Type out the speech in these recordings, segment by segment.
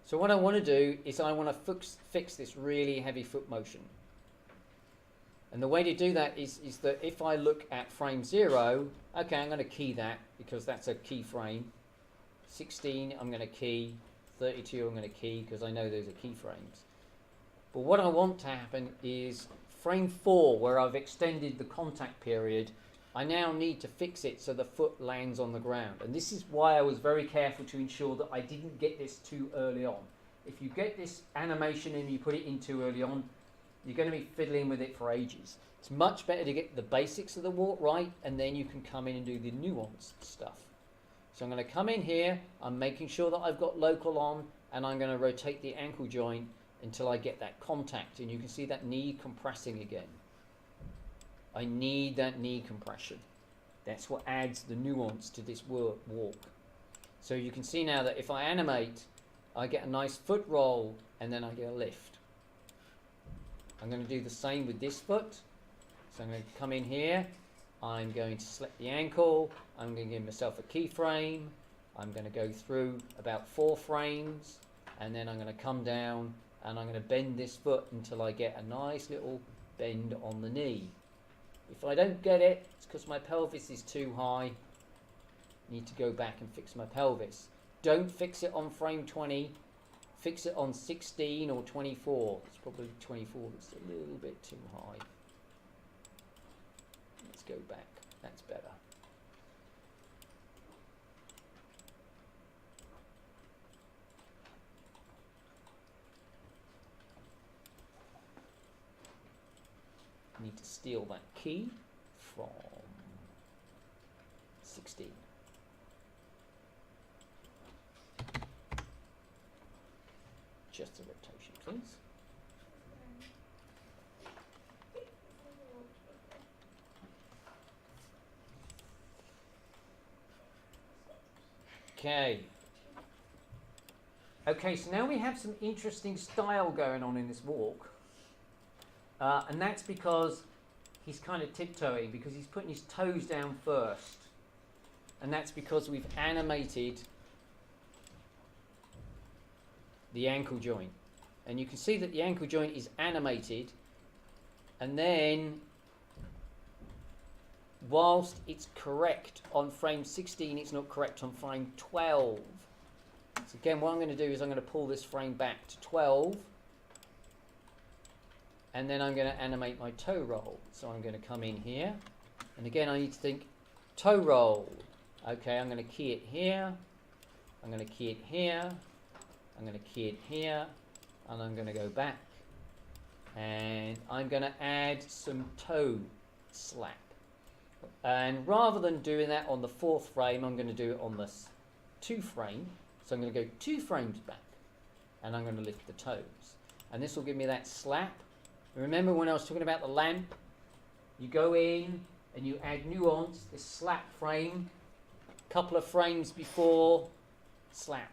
So what I want to do is I want to fix this really heavy foot motion. And the way to do that is that if I look at frame 0, okay, I'm going to key that because that's a key frame. 16, I'm going to key. 32, I'm going to key because I know those are key frames. But what I want to happen is frame 4, where I've extended the contact period, I now need to fix it so the foot lands on the ground. And this is why I was very careful to ensure that I didn't get this too early on. If you get this animation and you put it in too early on, you're going to be fiddling with it for ages. It's much better to get the basics of the walk right, and then you can come in and do the nuanced stuff. So I'm going to come in here, I'm making sure that I've got local on, and I'm going to rotate the ankle joint until I get that contact. And you can see that knee compressing again. I need that knee compression. That's what adds the nuance to this walk. So you can see now that if I animate, I get a nice foot roll, and then I get a lift. I'm going to do the same with this foot. So I'm going to come in here. I'm going to select the ankle. I'm going to give myself a keyframe. I'm going to go through about 4 frames. And then I'm going to come down and I'm going to bend this foot until I get a nice little bend on the knee. If I don't get it, it's because my pelvis is too high. I need to go back and fix my pelvis. Don't fix it on frame 20. Fix it on 16 or 24. It's probably 24 that's a little bit too high. Let's go back. That's better. Need to steal that key from 16. Just a rotation, please. Okay. Okay, so now we have some interesting style going on in this walk. And that's because he's kind of tiptoeing, because he's putting his toes down first. And that's because we've animated the ankle joint. And you can see that the ankle joint is animated. And then, whilst it's correct on frame 16, it's not correct on frame 12. So again, what I'm going to do is I'm going to pull this frame back to 12. And then I'm going to animate my toe roll. So I'm going to come in here. And again, I need to think toe roll. Okay, I'm going to key it here. I'm going to key it here. I'm going to key it here. And I'm going to go back. And I'm going to add some toe slap. And rather than doing that on the 4th frame, I'm going to do it on the 2 frame. So I'm going to go 2 frames back. And I'm going to lift the toes. And this will give me that slap. Remember when I was talking about the lamp? You go in and you add nuance, this slap frame, a couple of frames before slap.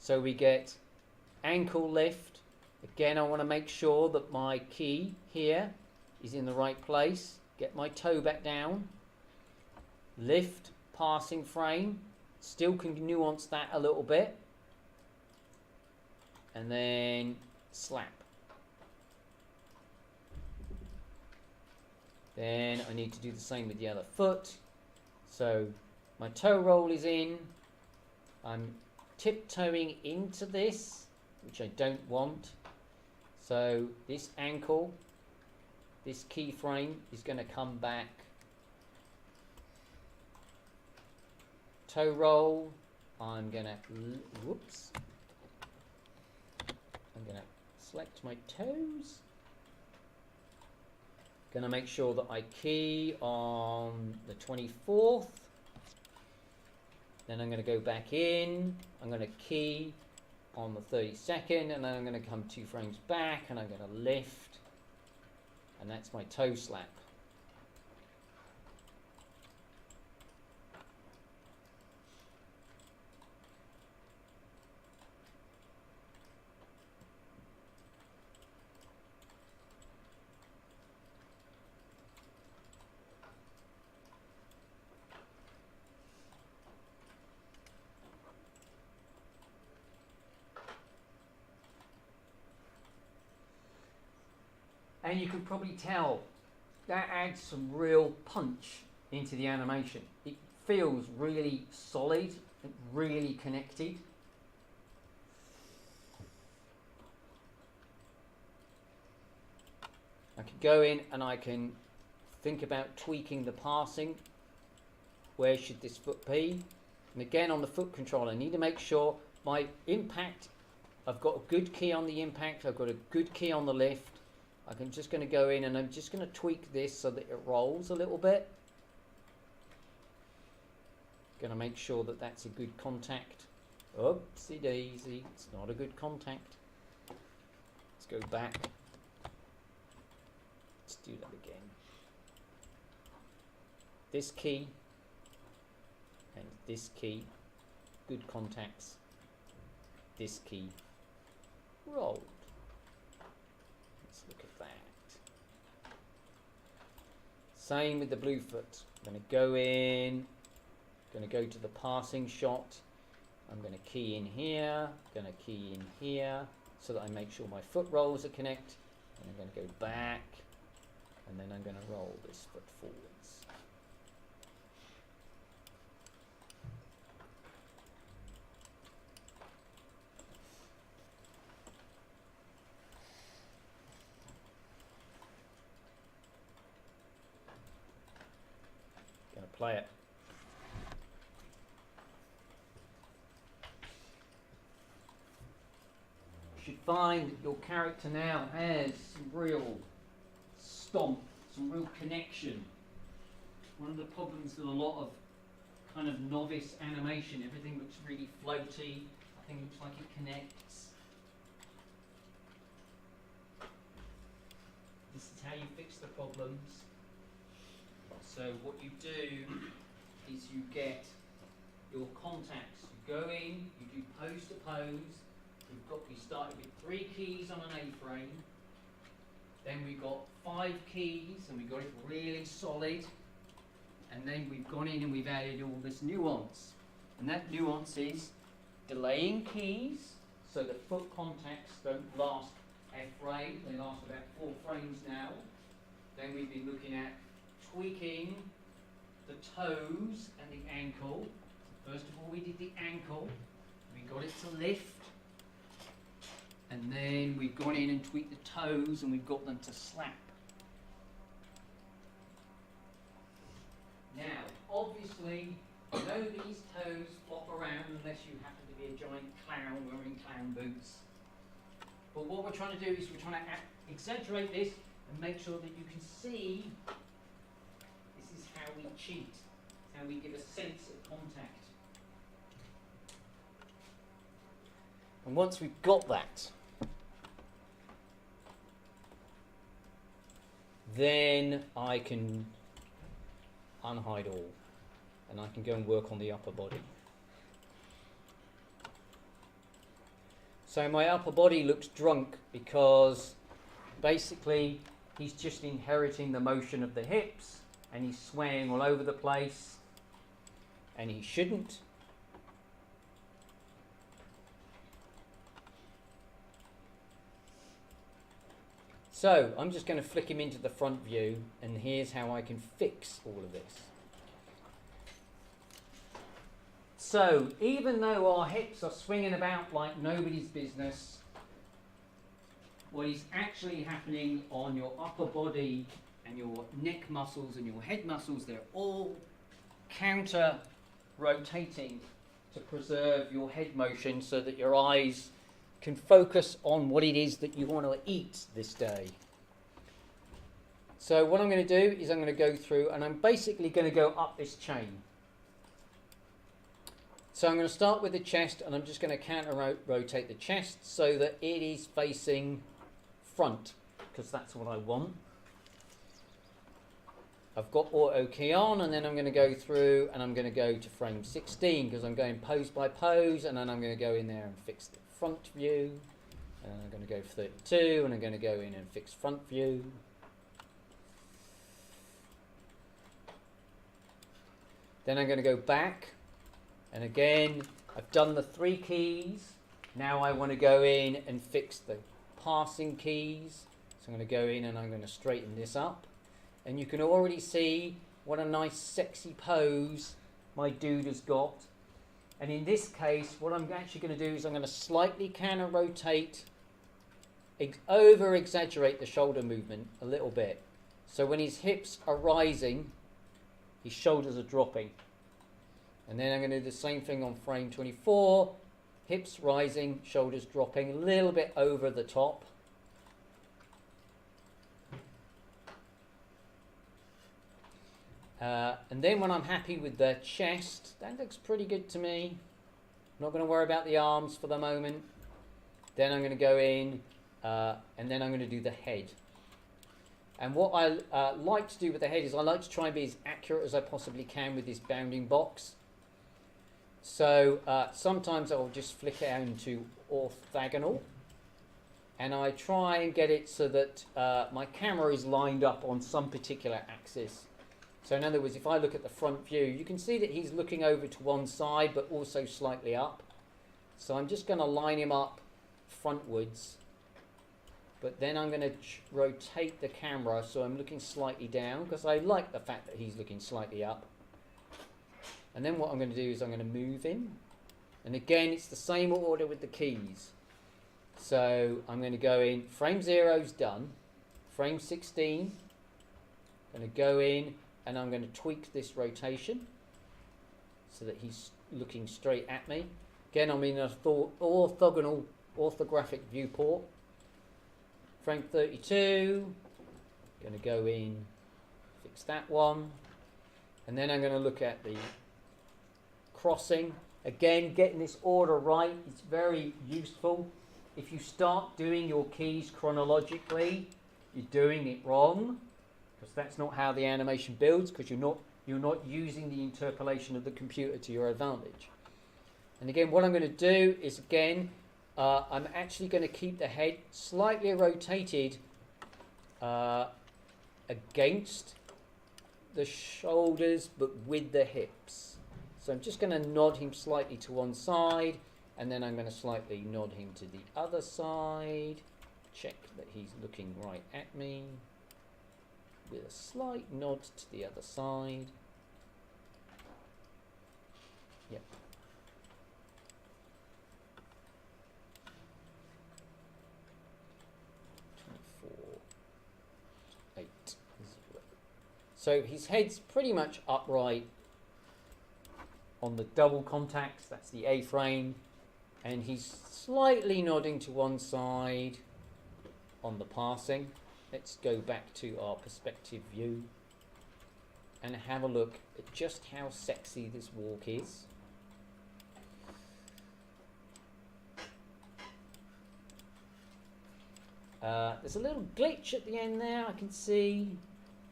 So we get ankle lift. Again, I want to make sure that my key here is in the right place. Get my toe back down. Lift, passing frame. Still can nuance that a little bit. And then slap. Then I need to do the same with the other foot. So my toe roll is in. I'm tiptoeing into this, which I don't want. So this ankle, this keyframe is going to come back. Toe roll. I'm going to, whoops. I'm going to select my toes. Going to make sure that I key on the 24th. Then I'm going to go back in. I'm going to key on the 32nd, and then I'm going to come 2 frames back, and I'm going to lift, and that's my toe slap. And you can probably tell that adds some real punch into the animation. It feels really solid, really connected. I can go in and I can think about tweaking the passing. Where should this foot be? And again, on the foot control, I need to make sure my impact, I've got a good key on the impact, I've got a good key on the lift. I'm just going to go in and I'm just going to tweak this so that it rolls a little bit. Going to make sure that that's a good contact. Oopsie daisy, it's not a good contact. Let's go back. Let's do that again. This key and this key, good contacts. This key, rolled. Let's look at that. Same with the blue foot. I'm going to go in, going to go to the passing shot. I'm going to key in here, going to key in here, so that I make sure my foot rolls are connect. And I'm going to go back, and then I'm going to roll this foot forwards. Going to play it. You should find that your character now has some real stomp, some real connection. One of the problems with a lot of kind of novice animation, everything looks really floaty, nothing looks like it connects. This is how you fix the problems. So what you do is you get your contacts. You go in, you do pose to pose. We started with 3 keys on an A-frame. Then we got 5 keys, and we got it really solid. And then we've gone in and we've added all this nuance. And that nuance is delaying keys, so the foot contacts don't last F-frame. They last about 4 frames now. Then we've been looking at tweaking the toes and the ankle. First of all, we did the ankle. We got it to lift. And then we've gone in and tweaked the toes and we've got them to slap. Now, obviously, nobody's toes flop around unless you happen to be a giant clown wearing clown boots. But what we're trying to do is we're trying to exaggerate this and make sure that you can see this is how we cheat. It's how we give a sense of contact. And once we've got that, then I can unhide all and I can go and work on the upper body. So my upper body looks drunk because basically he's just inheriting the motion of the hips and he's swaying all over the place, and he shouldn't. So I'm just going to flick him into the front view, and here's how I can fix all of this. So even though our hips are swinging about like nobody's business, what is actually happening on your upper body and your neck muscles and your head muscles, they're all counter rotating to preserve your head motion so that your eyes can focus on what it is that you want to eat this day. So what I'm going to do is I'm going to go through and I'm basically going to go up this chain. So I'm going to start with the chest and I'm just going to counter rotate the chest so that it is facing front, because that's what I want. I've got auto key on, and then I'm going to go through and I'm going to go to frame 16 because I'm going pose by pose, and then I'm going to go in there and fix the front view, and I'm going to go for 32 and I'm going to go in and fix front view. Then I'm going to go back, and again I've done the 3 keys. Now I want to go in and fix the passing keys, so So I'm going to go in and I'm going to straighten this up. And you can already see what a nice sexy pose my dude has got. And in this case, what I'm actually going to do is I'm going to slightly counter rotate, over exaggerate the shoulder movement a little bit. So when his hips are rising, his shoulders are dropping. And then I'm going to do the same thing on frame 24. Hips rising, shoulders dropping, a little bit over the top. And then when I'm happy with the chest, that looks pretty good to me. I'm not going to worry about the arms for the moment. Then I'm going to go in and then I'm going to do the head. And what I like to do with the head is I like to try and be as accurate as I possibly can with this bounding box. So sometimes I'll just flick it out into orthogonal. And I try and get it so that my camera is lined up on some particular axis. So in other words, if I look at the front view, you can see that he's looking over to one side, but also slightly up. So I'm just going to line him up frontwards. But then I'm going to rotate the camera so I'm looking slightly down, because I like the fact that he's looking slightly up. And then what I'm going to do is I'm going to move him. And again, it's the same order with the keys. So I'm going to go in, frame 0's done. Frame 16, I'm going to go in and I'm going to tweak this rotation so that he's looking straight at me. Again, I'm in an orthogonal, orthographic viewport. Frame 32, going to go in, fix that one. And then I'm going to look at the crossing. Again, getting this order right is very useful. If you start doing your keys chronologically, you're doing it wrong, because that's not how the animation builds, because you're not using the interpolation of the computer to your advantage. And again, what I'm going to do is, again, I'm actually going to keep the head slightly rotated against the shoulders, but with the hips. So I'm just going to nod him slightly to one side, and then I'm going to slightly nod him to the other side. Check that he's looking right at me, with a slight nod to the other side. Yep. So his head's pretty much upright on the double contacts, that's the A-frame, and he's slightly nodding to one side on the passing. Let's go back to our perspective view and have a look at just how sexy this walk is. There's a little glitch at the end there, I can see.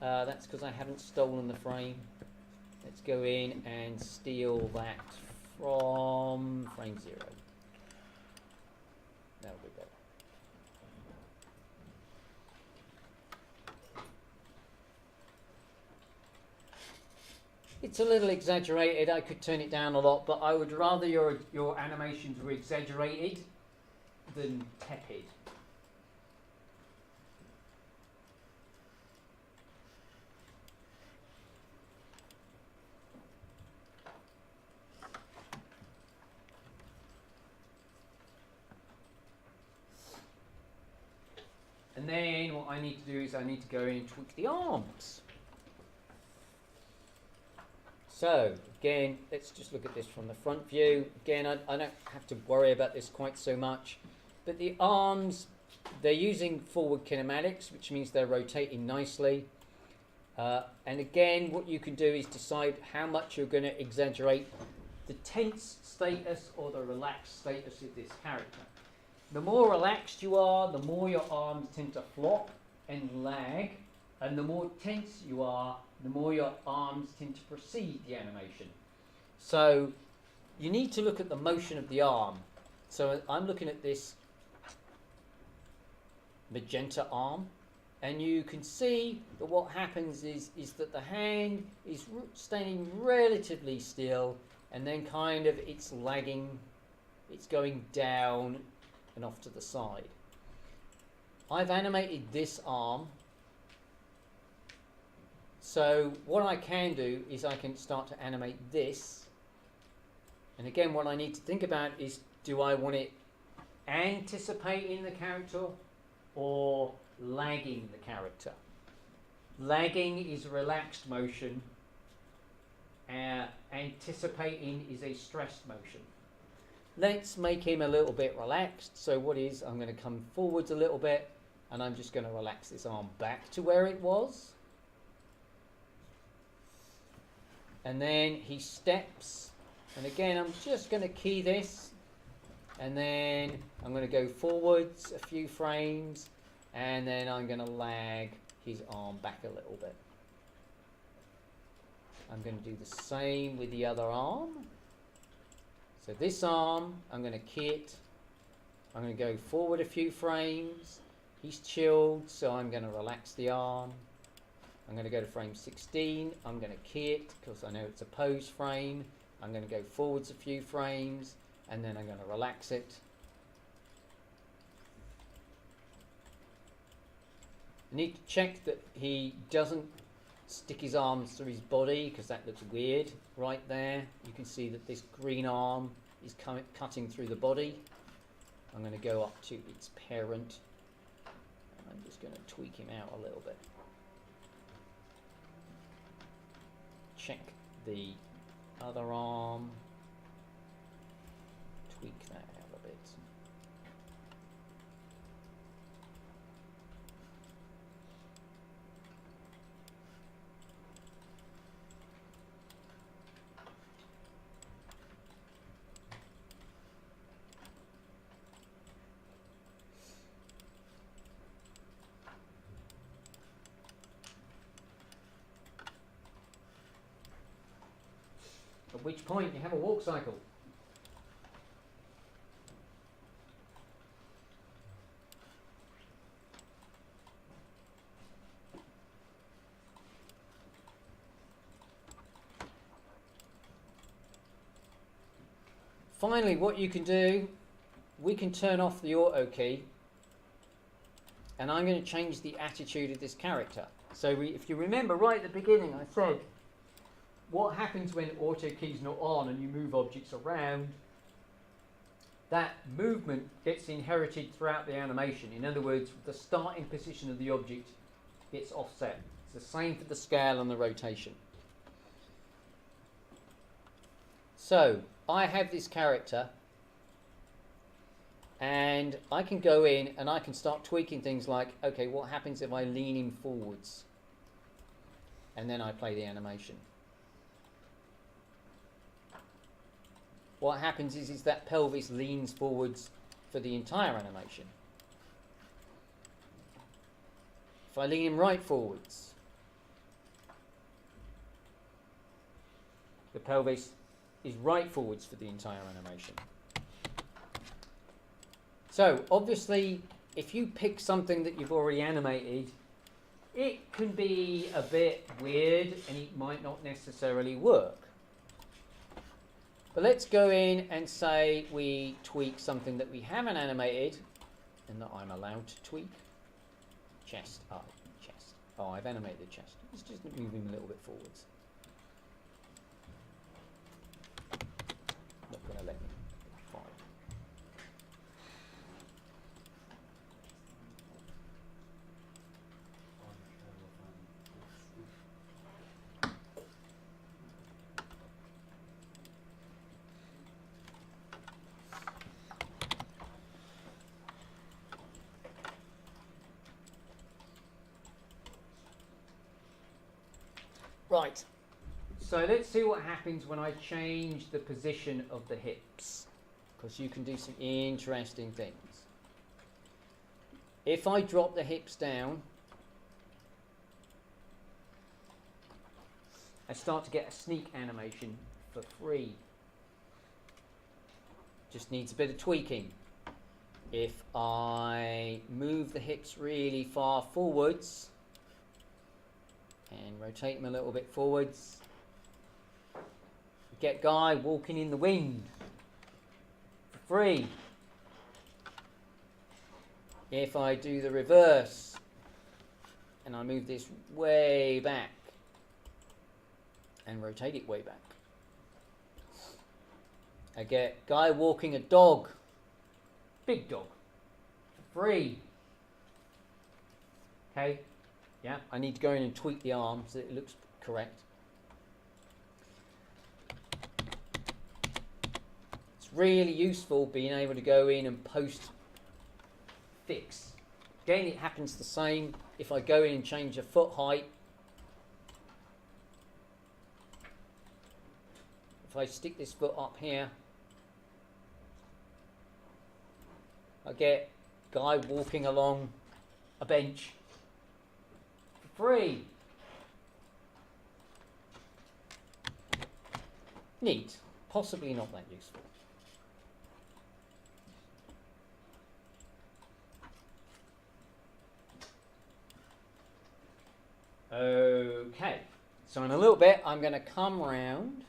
That's because I haven't stolen the frame. Let's go in and steal that from frame 0. That'll be better. It's a little exaggerated. I could turn it down a lot, but I would rather your animations were exaggerated than tepid. And then what I need to do is I need to go in and tweak the arms. So again, let's just look at this from the front view. Again, I don't have to worry about this quite so much. But the arms, they're using forward kinematics, which means they're rotating nicely. And again, what you can do is decide how much you're going to exaggerate the tense status or the relaxed status of this character. The more relaxed you are, the more your arms tend to flop and lag, and the more tense you are, the more your arms tend to precede the animation. So you need to look at the motion of the arm. So I'm looking at this magenta arm, and you can see that what happens is that the hand is staying relatively still, and then kind of it's lagging, it's going down and off to the side. I've animated this arm. So what I can do is I can start to animate this. And again, what I need to think about is, do I want it anticipating the character or lagging the character? Lagging is relaxed motion. Anticipating is a stressed motion. Let's make him a little bit relaxed. So what is, I'm going to come forwards a little bit, and I'm just going to relax this arm back to where it was. And then he steps, and again I'm just going to key this, and then I'm going to go forwards a few frames, and then I'm going to lag his arm back a little bit. I'm going to do the same with the other arm. So this arm, I'm going to key it, I'm going to go forward a few frames, he's chilled, so I'm going to relax the arm. I'm going to go to frame 16, I'm going to key it because I know it's a pose frame. I'm going to go forwards a few frames, and then I'm going to relax it. I need to check that he doesn't stick his arms through his body, because that looks weird right there. You can see that this green arm is cutting through the body. I'm going to go up to its parent, and I'm just going to tweak him out a little bit. Check the other arm, tweak that out a bit. At which point you have a walk cycle. Finally, what you can do, we can turn off the auto key, and I'm going to change the attitude of this character. So if you remember right at the beginning, I said, what happens when auto key's not on and you move objects around? That movement gets inherited throughout the animation. In other words, the starting position of the object gets offset. It's the same for the scale and the rotation. So I have this character, and I can go in and I can start tweaking things like, okay, what happens if I lean him forwards? And then I play the animation. What happens is that pelvis leans forwards for the entire animation. If I lean him right forwards, the pelvis is right forwards for the entire animation. So obviously, if you pick something that you've already animated, it can be a bit weird and it might not necessarily work. But let's go in and say we tweak something that we haven't animated and that I'm allowed to tweak. Chest, chest. Oh, I've animated the chest. Let's just move him a little bit forwards. Not going to let me. Fine. Right, so let's see what happens when I change the position of the hips, because you can do some interesting things. If I drop the hips down, I start to get a sneak animation for free. Just needs a bit of tweaking. If I move the hips really far forwards, and rotate them a little bit forwards, get guy walking in the wind for free. If I do the reverse and I move this way back and rotate it way back, I get guy walking a dog, big dog, for free. Okay, yeah, I need to go in and tweak the arm so it looks correct. It's really useful being able to go in and post fix. Again, it happens the same if I go in and change a foot height. If I stick this foot up here, I get guy walking along a bench for free. Neat. Possibly not that useful. Okay, so in a little bit I'm going to come round